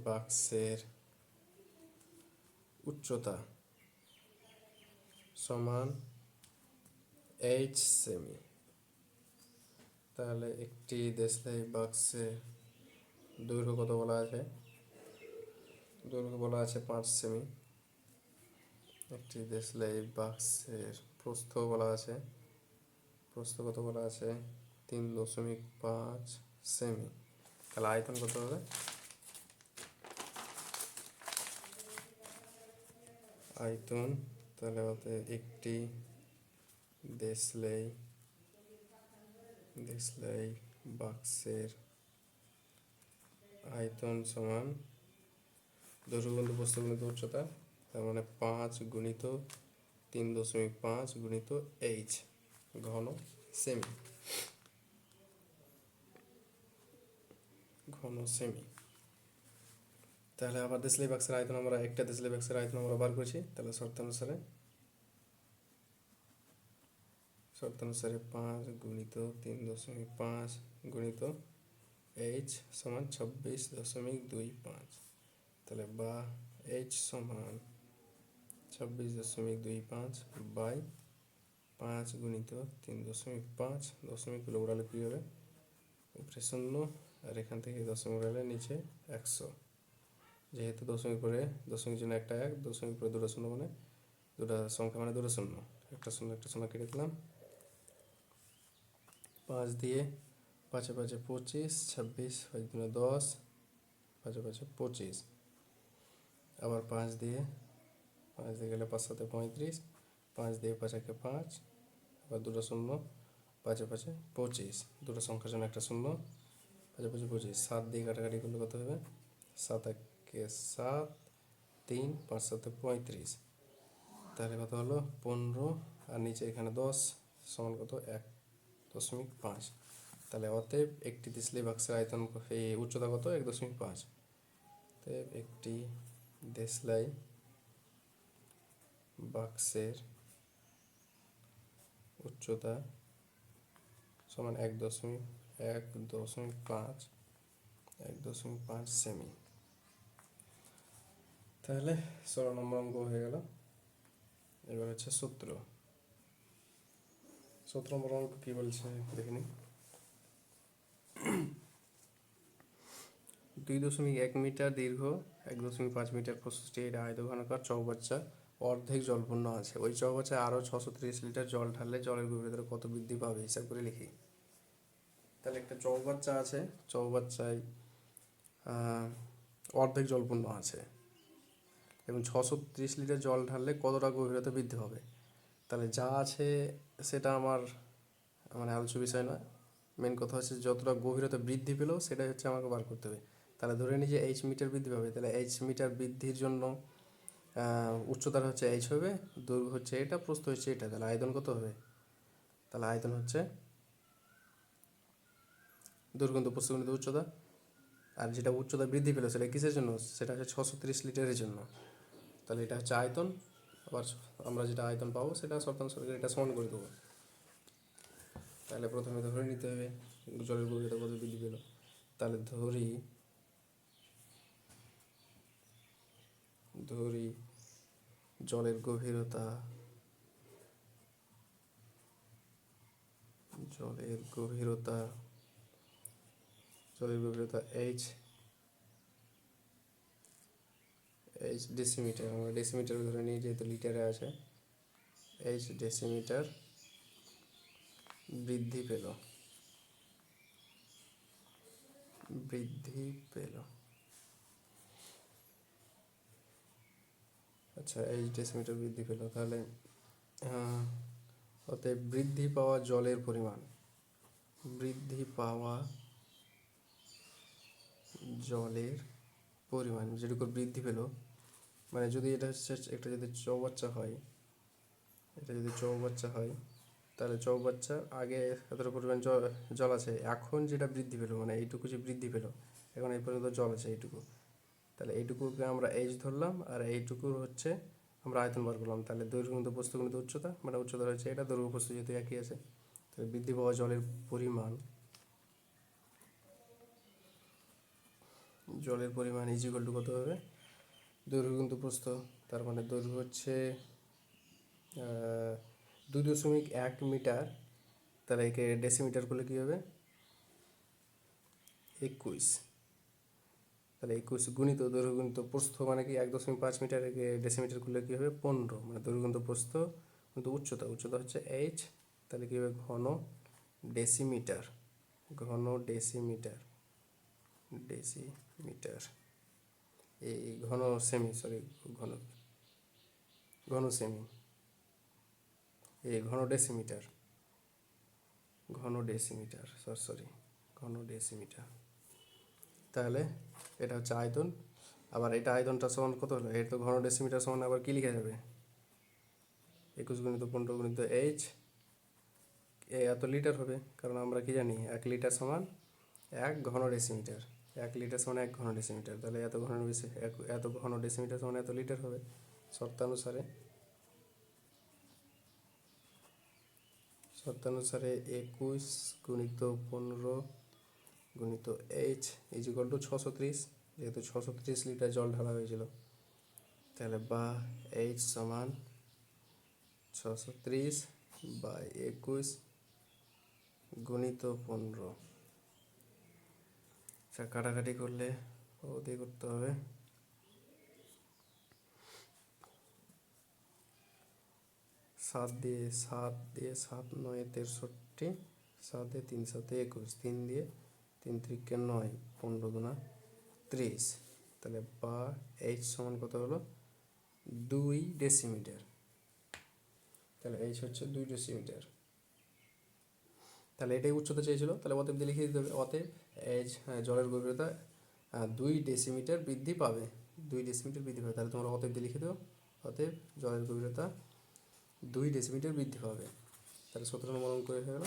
বাক্সের উচ্চতা সমান h সেমি। তাহলে একটি দেশলাই বাক্সের দৈর্ঘ্য কত বলা আছে? দৈর্ঘ্য বলা আছে 5 সেমি। একটি দেশলাই বাক্সের প্রস্থ বলা আছে, কত বলা আছে? 3.5 সেমি। তাহলে আয়তন কত হবে? আয়তন, তাহলে হতে একটি দেশলাই বাক্সের আয়তন সমান দৈর্ঘ্য গুণিত প্রস্থ গুণিত উচ্চতা, তার মানে 5 গুণিত 3.5 গুণিত এইচ ঘন সেমি, ঘন সেমি। তাহলে আবার দেশলাই বাক্সের আয়তন আমরা একটা দেশলাই বাক্সের আয়তন আমরা বার করছি। তাহলে শর্তানুসারে 5 গুণিত 3.5 গুণিত এইচ সমান 26.25। তাহলে বা এইচ সমান 26.25 বাই 5 গুণিত 3.5, দশমিক গুলো উড়ালে কী হবে, উপরে 0 আর এখান থেকে দশমিক উড়ালে নিচে 100। যেহেতু দশমিক পরে দশমিক জন্য একটা 1, দশমিক পরে দুটো 0 মানে দুটা সংখ্যা মানে দুটো 0, একটা 0 একটা 0 কেটে দিলাম। 5 দিয়ে 5 5 25, 26 5 দুগুণে 10, 5 5 25। আবার 5 দিয়ে গেলে 5 7 35, 5 দিয়ে 5 1 5, আবার দুটো 0, 5 5 25, দুটো সংখ্যার জন্য একটা 0, 5 5 25। 7 দিয়ে কাটাকাটি করলে কত হবে, 7 1 7, 3 5 7 35। তাহলে কত হলো 15, আর নিচে এখানে 10 সমান কত 1.5। তাহলে অতএব একটি দেশলাই বাক্সের আয়তন এই উচ্চতা কত 1.5। অতএব একটি দেশলাই বাক্সের উচ্চতা সমান 1.5 সেমি। তাহলে 16 নম্বর অঙ্ক হয়ে গেল। এবার হচ্ছে 17 নম্বর অঙ্ক কি বলছে দেখে নিই। 2.1 মিটার দীর্ঘ 1.5 মিটার প্রস্থ এর আয়তঘনকার চৌবাচ্চা অর্ধেক জলপূর্ণ আছে। ওই চৌবাচ্চায় আরও 630 লিটার জল ঢাললে জলের গভীরতা কত বৃদ্ধি পাবে, হিসাব করে লিখি। তাহলে একটা চৌবাচ্চা আছে, চৌবাচ্চায় অর্ধেক জলপূর্ণ আছে এবং 630 লিটার জল ঢাললে কতটা গভীরতা বৃদ্ধি হবে। তাহলে যা আছে সেটা আমার মানে আলোচ্য বিষয় নয়, মেন কথা হচ্ছে যতটা গভীরতা বৃদ্ধি পেল সেটাই হচ্ছে আমাকে বার করতে হবে। তাহলে ধরে নিই যে এইচ মিটার বৃদ্ধি পাবে, তাহলে এইচ মিটার বৃদ্ধির জন্য উচ্চতার হচ্ছে এইচ হবে, দৈর্ঘ্য হচ্ছে এটা, প্রস্থ হচ্ছে এটা, তাহলে আয়তন কত হবে, তাহলে আয়তন হচ্ছে দৈর্ঘ্য গুণিত প্রস্থ গুণিত উচ্চতা। আর যেটা উচ্চতা বৃদ্ধি পেল সেটা কিসের জন্য, সেটা হচ্ছে 630 লিটারের জন্য। তাহলে এটা হচ্ছে আয়তন, আবার আমরা যেটা আয়তন পাবো সেটা শর্তানুসারে এটা সমান করে দেবো। তাহলে প্রথমে ধরে নিতে হবে জলের গভীরতা কত বৃদ্ধি পেল। তাহলে ধরি জলের গভীরতা এইচ ডেসিমিটার, আমরা ডেসিমিটার ধরে নিই যেহেতু লিটারে আছে। এইচ ডেসিমিটার বৃদ্ধি পেল। আচ্ছা, এইচ ডেসিমিটার বৃদ্ধি পেল। তাহলে অতএব বৃদ্ধি পাওয়া জলের পরিমাণ, যেটুকু বৃদ্ধি পেল, মানে যদি এটা হচ্ছে একটা যদি চৌবাচ্চা হয়, তাহলে চৌবাচ্চার আগে এতটা পরিমাণ জল আছে, এখন যেটা বৃদ্ধি পেল মানে এইটুকু যে বৃদ্ধি পেল, এখন এই পর্যন্ত জল আছে এইটুকু, তাহলে এইটুকুকে আমরা এইচ ধরলাম, আর এইটুকুর হচ্ছে আমরা আয়তন বার করলাম। তাহলে দৈর্ঘ্য গুণিত প্রস্থ গুণিত উচ্চতা, মানে উচ্চতা হচ্ছে এটা, দৈর্ঘ্য প্রস্থ যেহেতু একই আছে, তাহলে বৃদ্ধি পাওয়া জলের পরিমাণ ইজ ইকুয়াল টু কত হবে, দৈর্ঘ্য গুণিত প্রস্থ, তার মানে দৈর্ঘ্য হচ্ছে 2.1 মিটার, তাহলে একে ডেসিমিটার করলে কী হবে 21, তাহলে 21 গুণিত দৈর্ঘ্য গুণিত প্রস্থ মানে কি 1.5 মিটার, একে ডেসিমিটার করলে কী হবে 15, মানে দৈর্ঘ্য গুণিত প্রস্থ কিন্তু উচ্চতা হচ্ছে এইচ, তাহলে কী হবে ঘন ডেসিমিটার, এই ঘন সেমি, এই ঘন ডেসিমিটার, ঘন ডেসিমিটার। তাহলে এটা হচ্ছে আয়তন। আবার এটা আয়তনটা সমান কত হলো, এটা তো ঘন ডেসিমিটার সমান আবার কী লিখা যাবে, 21 × 15 × H, এত লিটার হবে, কারণ আমরা কি জানি 1 লিটার সমান 1 ঘন ডেসিমিটার, 1 লিটার সমান 1 ঘন ডেসিমিটার। তাহলে এত ঘন ডেসিমিটার সমান এত লিটার হবে শর্তানুসারে। 21 × 15 × H = 630, যেহেতু 630 লিটার জল ঢালা হয়েছিল, তাহলে বা H সমান 630/21 × 15। আচ্ছা, কাটাকাটি করলে ও দিয়ে করতে হবে, 7 দিয়ে 7 9 63, 7 দিয়ে 3 7 21, 3 দিয়ে 3 3 9, 15 × 30। তাহলে বা H সমান কত হলো, 2 ডেসিমিটার। তাহলে H হচ্ছে 2 ডেসিমিটার। তাহলে এটাই উচ্চতা চেয়েছিল, তাহলে অতএব দিয়ে লিখে দিতে হবে, অতএব H, জলের গভীরতা 2 ডেসিমিটার বৃদ্ধি পাবে, 2 ডেসিমিটার বৃদ্ধি পাবে। তাহলে তোমরা অতএব দিয়ে লিখে দেবো, অতএব জলের গভীরতা 2 ডেসিমিটার বৃদ্ধি পাবে। তাহলে 17 নম্বর অঙ্ক হয়ে গেল।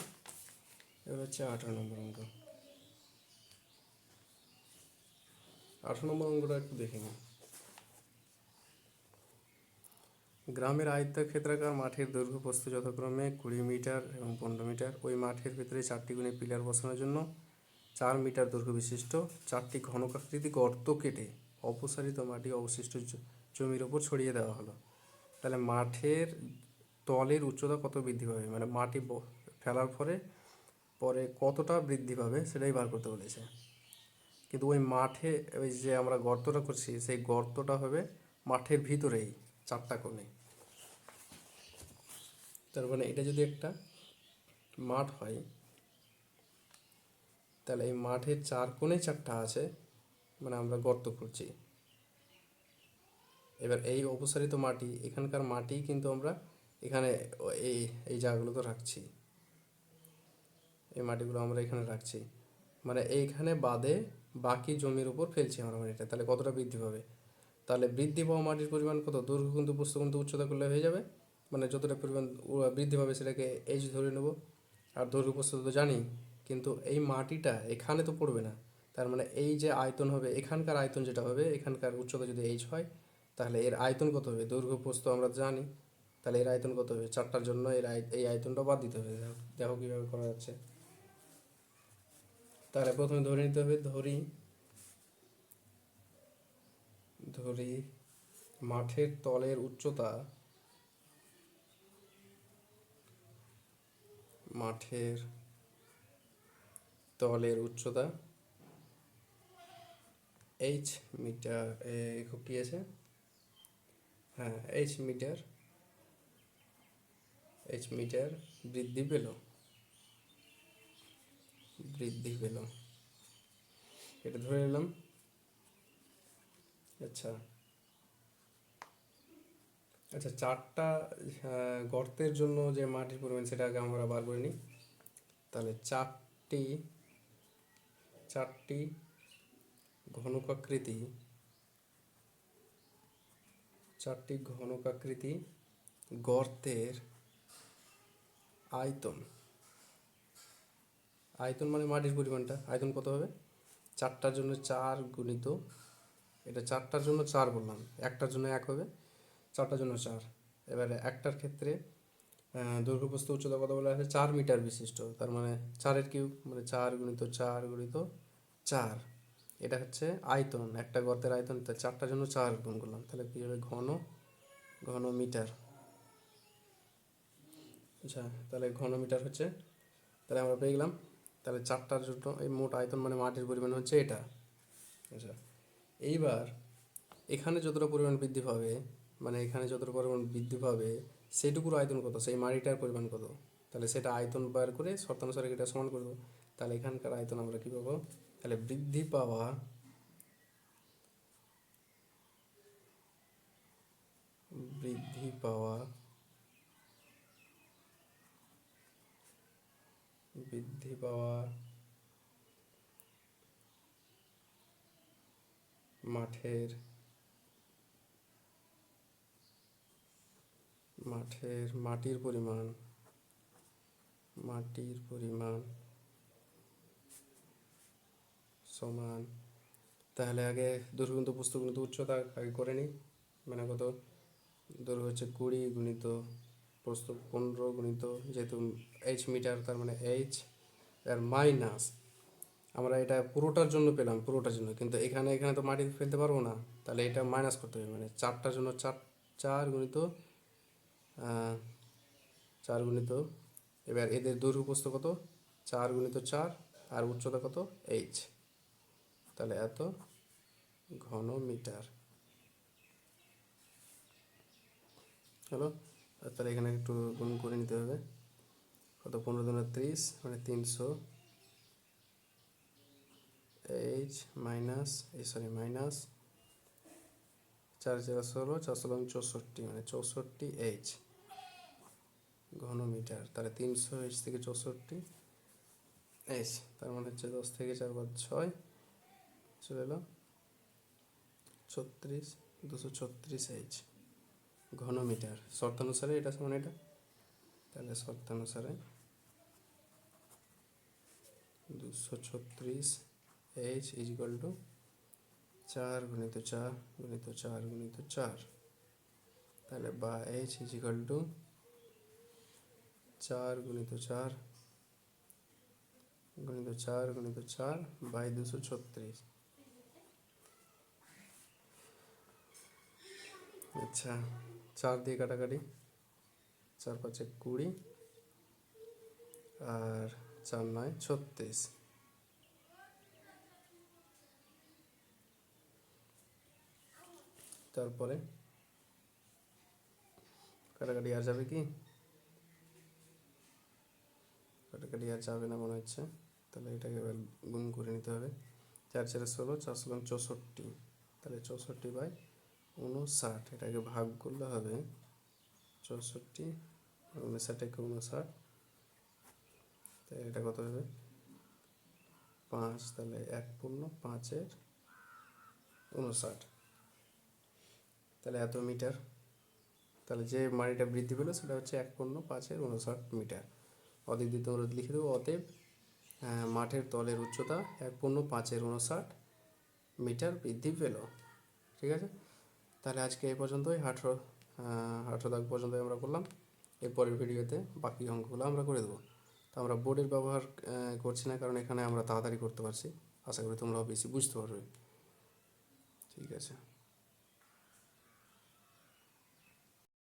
এবার হচ্ছে 18 নম্বর অঙ্ক। 18 নম্বর অঙ্কটা একটু দেখে নিই। গ্রামের আয়তক্ষেত্রাকার মাঠের দৈর্ঘ্য প্রস্থ যথাক্রমে 20 মিটার এবং 15 মিটার। ওই মাঠের ভেতরে 4টি গুণে পিলার বসানোর জন্য 4 মিটার দৈর্ঘ্য বিশিষ্ট 4টি ঘনকাকৃতি গর্ত কেটে অপসারিত মাটি অবশিষ্ট জমির ওপর ছড়িয়ে দেওয়া হলো। তাহলে মাঠের তলের উচ্চতা কত বৃদ্ধি পাবে, মানে মাটি ফেলার পরে কতটা বৃদ্ধি পাবে সেটাই বার করতে বলেছে। কিন্তু ওই মাঠে ওই যে আমরা গর্তটা করছি, সেই গর্তটা হবে মাঠের ভিতরেই 4টা কোণে। তার মানে এটা যদি একটা মাঠ হয়, তাহলে এই মাঠের 4 কোণে 4টা আছে, মানে আমরা গর্ত করছি। এবার এই অপসারিত মাটি, এখানকার মাটি কিন্তু আমরা এখানে এই এই জায়গাগুলো তো রাখছি, এই মাটিগুলো আমরা এখানে রাখছি, মানে এইখানে বাদে বাকি জমির উপর ফেলছি আমরা মাটিটা। তাহলে কতটা বৃদ্ধি পাবে, তাহলে বৃদ্ধি পাওয়া মাটির পরিমাণ কত, দৈর্ঘ্য কিন্তু প্রস্থ কিন্তু উচ্চতা করলে হয়ে যাবে, মানে যতটা পরিমাণ বৃদ্ধি পাবে সেটাকে H ধরে নেব। আর দৈর্ঘ্য প্রস্থ তো জানি, কিন্তু এই মাটিটা এখানে তো পড়বে না, তার মানে এই যে আয়তন হবে, এখানকার আয়তন যেটা হবে, এখানকার উচ্চতা যদি H হয়, তাহলে এর আয়তন কত হবে, দৈর্ঘ্য প্রস্থ আমরা জানি, তাহলে এর আয়তন কত হবে, 4টার জন্য এই আয়তনটা বাদ দিতে হবে। দেখো কীভাবে করা যাচ্ছে। তাহলে প্রথমে ধরে নিতে হবে, ধরি মাঠের তলের উচ্চতা, মাঠের তলের উচ্চতা H মিটার, খুব কী আছে, হ্যাঁ H মিটার বৃদ্ধি পেল, এটা ধরে নিলাম। আচ্ছা, 4টা গর্তের জন্য যে মাটির পরিমাণ সেটা আগে আমরা বার করে নিই। তাহলে 4টি ঘনকাকৃতি গর্তের আয়তন মানে মাটির পরিমাণটা, আয়তন কত হবে, 4টার জন্য 4 গুণিত, এটা 4টার জন্য 4 বললাম, একটার জন্য 1 হবে, 4টার জন্য 4। এবারে একটার ক্ষেত্রে দৈর্ঘ্য প্রস্থ উচ্চতা কত বলা আছে, 4 মিটার বিশিষ্ট, তার মানে 4 কিউব, মানে 4 × 4 × 4, এটা হচ্ছে আয়তন, একটা গর্তের আয়তন। তাই 4টার জন্য 4 গুণ করলাম, তাহলে কী হবে, ঘন মিটার। আচ্ছা, তাহলে ঘন মিটার হচ্ছে, তাহলে আমরা পেয়ে গেলাম। তাহলে 4টার জন্য এই মোট আয়তন মানে মাটির পরিমাণ হচ্ছে এটা। আচ্ছা, এইবার এখানে যতটা পরিমাণ বৃদ্ধি পাবে, মানে এখানে যতটা পরিমাণ বৃদ্ধি পাবে সেইটুকুর আয়তন কত, সেই মাটিটার পরিমাণ কত, তাহলে সেটা আয়তন বার করে শর্তানুসারে এটা সমান করে দেবো। তাহলে এখানকার আয়তন আমরা কী পাবো, তাহলে বৃদ্ধি পাওয়া মাঠের মাটির পরিমাণ সমান, তাহলে আগে দৈর্ঘ্য গুণিত প্রস্থ গুণিত উচ্চতা আগে করে নিই। মানে কত, দৈর্ঘ্য হচ্ছে 20 গুণিত প্রস্থ 15 গুণিত, যেহেতু এইচ মিটার তার মানে এইচ, আর মাইনাস আমরা এটা পুরোটার জন্য পেলাম, পুরোটার জন্য, কিন্তু এখানে তো মাটি ফেলতে পারবো না, তাহলে এটা মাইনাস করতে হবে, মানে 4টার জন্য 4 গুণিত 4 গুণিত, এবার এদের দৈর্ঘ্য প্রস্থ কত, 4 গুণিত 4, আর উচ্চতা কত, এইচ, তাহলে এত ঘন মিটার হলো। তাহলে এখানে একটু গুণ করে নিতে হবে, কত 15 দুগুণে 30 মানে 300, এইচ মাইনাস মাইনাস 4 4 16, 4 16 64 মানে 64 এইচ ঘন মিটার। তাহলে 300 এইচ থেকে 64 এইচ, তার মানে হচ্ছে 10 থেকে 4 5 6 চলে এলো 36, 236 এইচ ঘন মিটার। শর্তানুসারে এটা সমান এটা, তাহলে শর্তানুসারে 236 এইচ ইজ ইকুয়াল টু 4 গুণিত 4 গুণিত 4 গুণিত 4, তাহলে বা এইচ ইজ ইকুয়াল টু 4 গুণিত 4 গুণিত 4 গুণিত 4 বাই 236। আচ্ছা, 4 দিয়ে কাটাকাটি, 4 5 20 আর 4 9 36। তারপরে কাটাকাটি আর যাবে কি, কাটাকাটি আর যাবে না মনে হচ্ছে, তাহলে এটাকে এবার গুণ করে নিতে হবে। 4 4 16, 4 16 64, তাহলে 64 বাই 59, এটাকে ভাগ করলে হবে 64, 59 একে 59, তাহলে এটা কত হবে 5, তাহলে 1 পূর্ণ 5 59, তাহলে এত মিটার। তাহলে যে মানিটা বৃদ্ধি পেলো সেটা হচ্ছে 1 পূর্ণ 5 59 মিটার। অতএব দিয়ে তোমরা লিখে দেবো, অতএব মাঠের তলের উচ্চতা 1 পূর্ণ 5 59 মিটার বৃদ্ধি পেল। ঠিক আছে, তাহলে আজকে এই পর্যন্তই, 18 দাগ পর্যন্ত আমরা করলাম। এরপরের ভিডিওতে বাকি অঙ্কগুলো আমরা করে দেবো। তো আমরা বোর্ডের ব্যবহার করছি না, কারণ এখানে আমরা তাড়াতাড়ি করতে পারছি। আশা করি তোমরাও বেশি বুঝতে পারবে। ঠিক আছে।